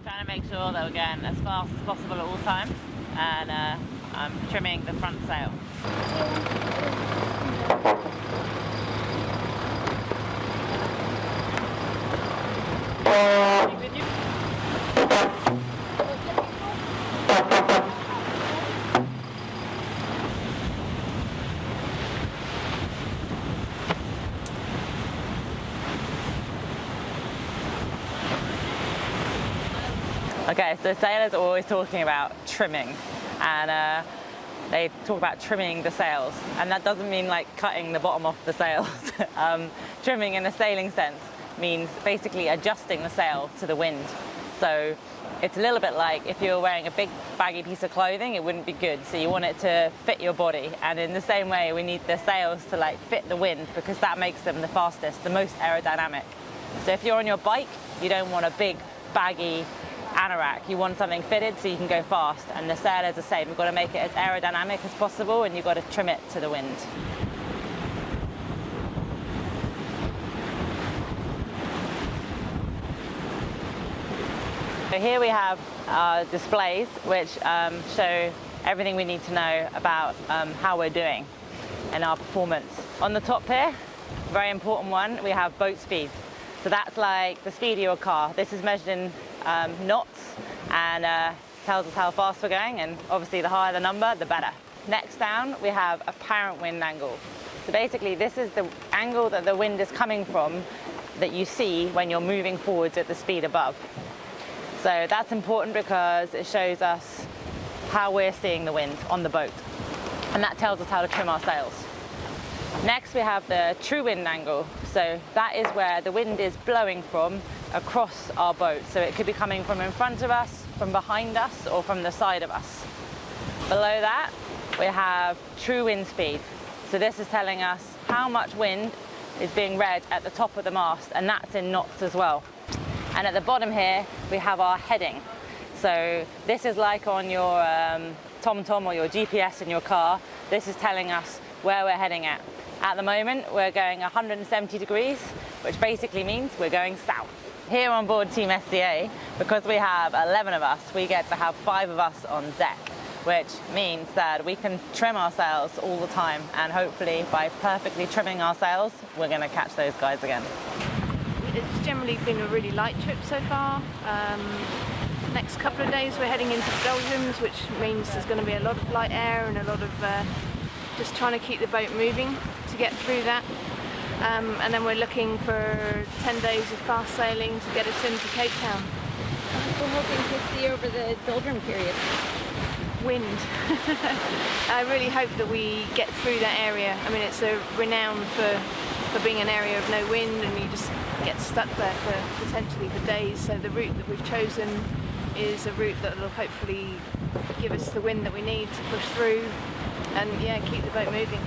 Trying to make sure that we're going as fast as possible at all times, and I'm trimming the front sail. Okay, so sailors are always talking about trimming, and they talk about trimming the sails, and that doesn't mean like cutting the bottom off the sails. Trimming in a sailing sense means basically adjusting the sail to the wind. So it's a little bit like if you were wearing a big baggy piece of clothing, it wouldn't be good. So you want it to fit your body, and in the same way we need the sails to like fit the wind, because that makes them the fastest, the most aerodynamic. So if you're on your bike, you don't want a big baggy anorak, you want something fitted so you can go fast, and the sail is the same. You've got to make it as aerodynamic as possible, and you've got to trim it to the wind. So here we have our displays which show everything we need to know about how we're doing and our performance. On the top here, very important one, we have boat speed. So that's like the speed of your car. This is measured in knots, and tells us how fast we're going, and obviously the higher the number, the better. Next down, we have apparent wind angle. So basically this is the angle that the wind is coming from that you see when you're moving forwards at the speed above. So that's important because it shows us how we're seeing the wind on the boat, and that tells us how to trim our sails. Next we have the true wind angle. So that is where the wind is blowing from across our boat. So it could be coming from in front of us, from behind us, or from the side of us. Below that we have true wind speed. So this is telling us how much wind is being read at the top of the mast, and that's in knots as well. And at the bottom here we have our heading. So this is like on your TomTom or your GPS in your car. This is telling us where we're heading at. At the moment we're going 170 degrees, which basically means we're going south. Here on board Team SCA, because we have 11 of us, we get to have 5 of us on deck, which means that we can trim our sails all the time, and hopefully by perfectly trimming our sails we're going to catch those guys again. It's generally been a really light trip so far. Next couple of days we're heading into the doldrums, which means there's going to be a lot of light air and a lot of just trying to keep the boat moving to get through that. And then we're looking for 10 days of fast sailing to get us into Cape Town. We're hoping to see over the doldrum period. Wind. I really hope that we get through that area. I mean, it's renowned for being an area of no wind, and you just get stuck there for potentially for days. So the route that we've chosen is a route that will hopefully give us the wind that we need to push through and yeah, keep the boat moving.